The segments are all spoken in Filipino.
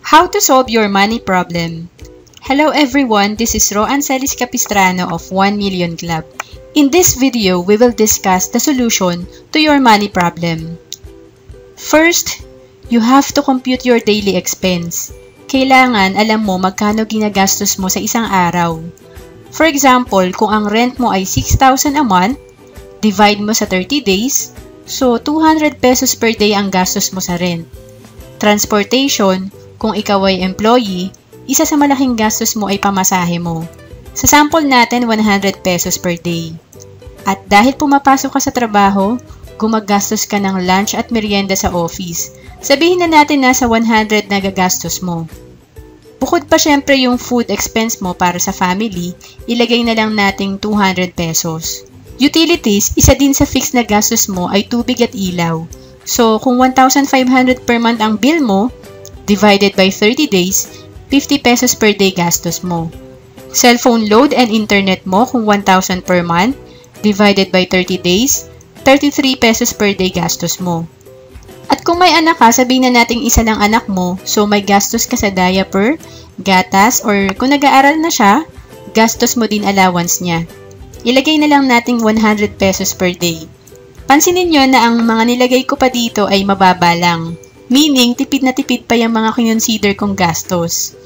How to solve your money problem. Hello everyone, this is Ro Ancelis Capistrano of 1 Million Club. In this video, we will discuss the solution to your money problem. First, you have to compute your daily expense. Kailangan alam mo magkano ginagastos mo sa isang araw. For example, kung ang rent mo ay 6,000 a month, divide mo sa 30 days, so 200 pesos per day ang gastos mo sa rent. Transportation, kung ikaw ay employee, isa sa malaking gastos mo ay pamasahe mo. Sa sample natin, 100 pesos per day. At dahil pumapasok ka sa trabaho, gumagastos ka ng lunch at merienda sa office. Sabihin na natin nasa 100 na gagastos mo. Bukod pa syempre yung food expense mo para sa family, ilagay na lang nating 200 pesos. Utilities, isa din sa fixed na gastos mo ay tubig at ilaw. So, kung 1,500 per month ang bill mo, divided by 30 days, 50 pesos per day gastos mo. Cellphone load and internet mo kung 1,000 per month, divided by 30 days, 33 pesos per day gastos mo. At kung may anak ka, sabihin na nating isa lang anak mo, so may gastos ka sa diaper, gatas, or kung nag-aaral na siya, gastos mo din allowance niya. Ilagay na lang nating 100 pesos per day. Pansinin nyo na ang mga nilagay ko pa dito ay mababa lang. Meaning, tipid na tipid pa yung mga kinonsider kong gastos.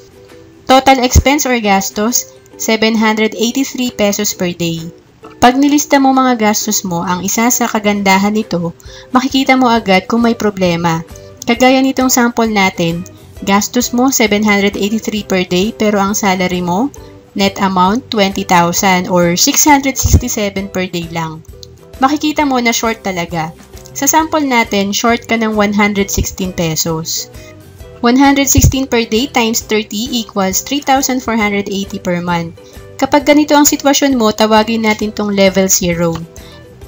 Total expense or gastos, 783 pesos per day. Pag nilista mo mga gastos mo, ang isa sa kagandahan nito, makikita mo agad kung may problema. Kagaya nitong sample natin, gastos mo 783 per day pero ang salary mo, net amount 20,000 or 667 per day lang. Makikita mo na short talaga. Sa sample natin, short ka ng 116 pesos. 116 per day times 30 equals 3,480 per month. Kapag ganito ang sitwasyon mo, tawagin natin tong level 0.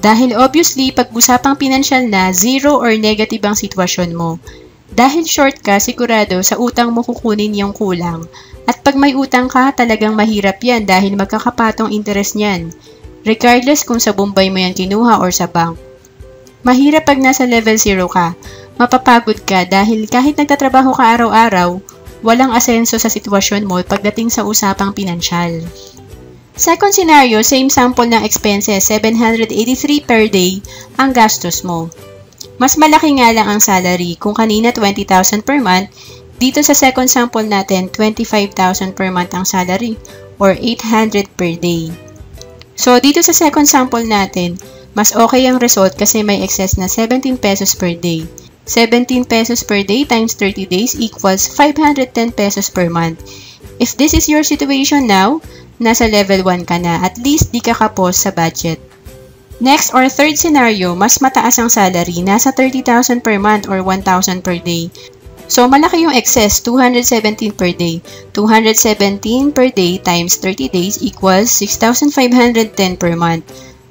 Dahil obviously, pag-usapang pinansyal na, 0 or negative ang sitwasyon mo. Dahil short ka, sigurado sa utang mo kukunin yung kulang. At pag may utang ka, talagang mahirap yan dahil magkakapatong interest niyan. Regardless kung sa Bombay mo yan kinuha or sa bank. Mahirap pag nasa level 0 ka. Mapapagod ka dahil kahit nagtatrabaho ka araw-araw, walang asenso sa sitwasyon mo pagdating sa usapang pinansyal. Second scenario, same sample ng expenses, 783 per day ang gastos mo. Mas malaki nga lang ang salary. Kung kanina 20,000 per month, dito sa second sample natin, 25,000 per month ang salary or 800 per day. So, dito sa second sample natin, mas okay ang result kasi may excess na 17 pesos per day. 17 pesos per day times 30 days equals 510 pesos per month. If this is your situation now, nasa level 1 ka na, at least di ka kapos sa budget. Next or third scenario, mas mataas ang salary, nasa 30,000 per month or 1,000 per day. So, malaki yung excess, 217 per day. 217 per day times 30 days equals 6,510 per month.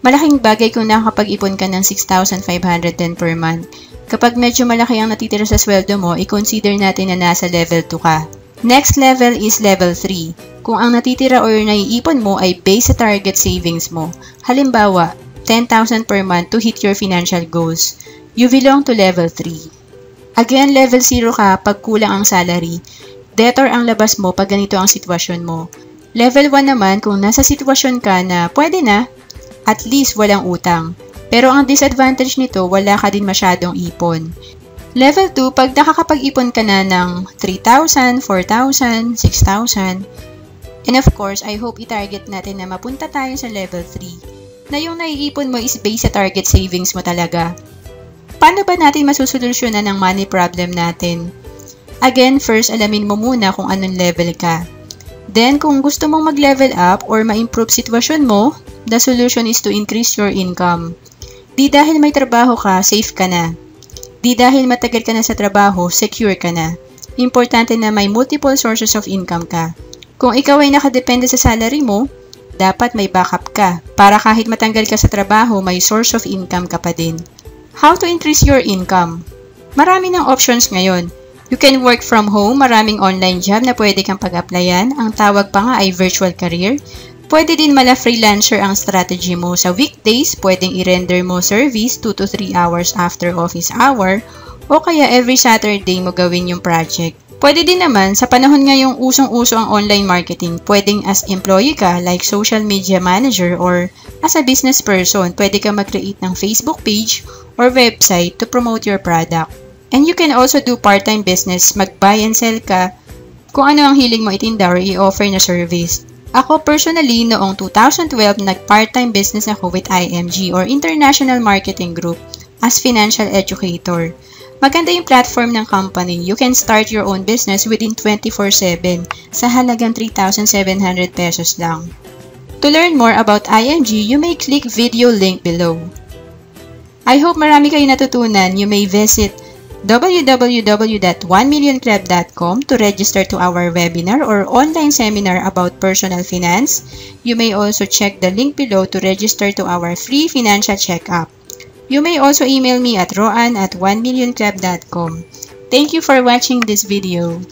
Malaking bagay kung nakakapag-ipon ka ng 6,510 per month. Kapag medyo malaki ang natitira sa sweldo mo, i-consider natin na nasa level 2 ka. Next level is level 3. Kung ang natitira or naiipon mo ay based sa target savings mo. Halimbawa, 10,000 per month to hit your financial goals. You belong to level 3. Again, level 0 ka pag kulang ang salary. Debtor ang labas mo pag ganito ang sitwasyon mo. Level 1 naman kung nasa sitwasyon ka na pwede na, at least walang utang. Pero ang disadvantage nito, wala ka din masyadong ipon. Level 2, pag nakakapag-ipon ka na ng 3,000, 4,000, 6,000. And of course, I hope i-target natin na mapunta tayo sa level 3. Na yung naiipon mo is based sa target savings mo talaga. Paano ba natin masusolusyonan ang money problem natin? Again, first alamin mo muna kung anong level ka. Then, kung gusto mong mag-level up or ma-improve sitwasyon mo, the solution is to increase your income. Di dahil may trabaho ka, safe ka na. Di dahil matagal ka na sa trabaho, secure ka na. Importante na may multiple sources of income ka. Kung ikaw ay nakadepende sa salary mo, dapat may backup ka para kahit matanggal ka sa trabaho, may source of income ka pa din. How to increase your income? Marami ng options ngayon. You can work from home, maraming online job na pwede kang pag-applyan. Ang tawag pa nga ay virtual career. Pwede din mala freelancer ang strategy mo. Sa weekdays, pwedeng i-render mo service 2 to 3 hours after office hour o kaya every Saturday mo gawin yung project. Pwede din naman, sa panahon ngayong usong-uso ang online marketing, pwedeng as employee ka like social media manager or as a business person, pwede ka mag-create ng Facebook page or website to promote your product. And you can also do part-time business, mag-buy and sell ka kung ano ang hiling mo itinda or i-offer na service. Ako personally, noong 2012, nag-part-time business ako with IMG or International Marketing Group as financial educator. Maganda yung platform ng company. You can start your own business within 24/7 sa halagang 3,700 pesos lang. To learn more about IMG, you may click video link below. I hope marami kayo natutunan. You may visit www.1millionclub.com to register to our webinar or online seminar about personal finance. You may also check the link below to register to our free financial checkup. You may also email me at roan@1millionclub.com. Thank you for watching this video.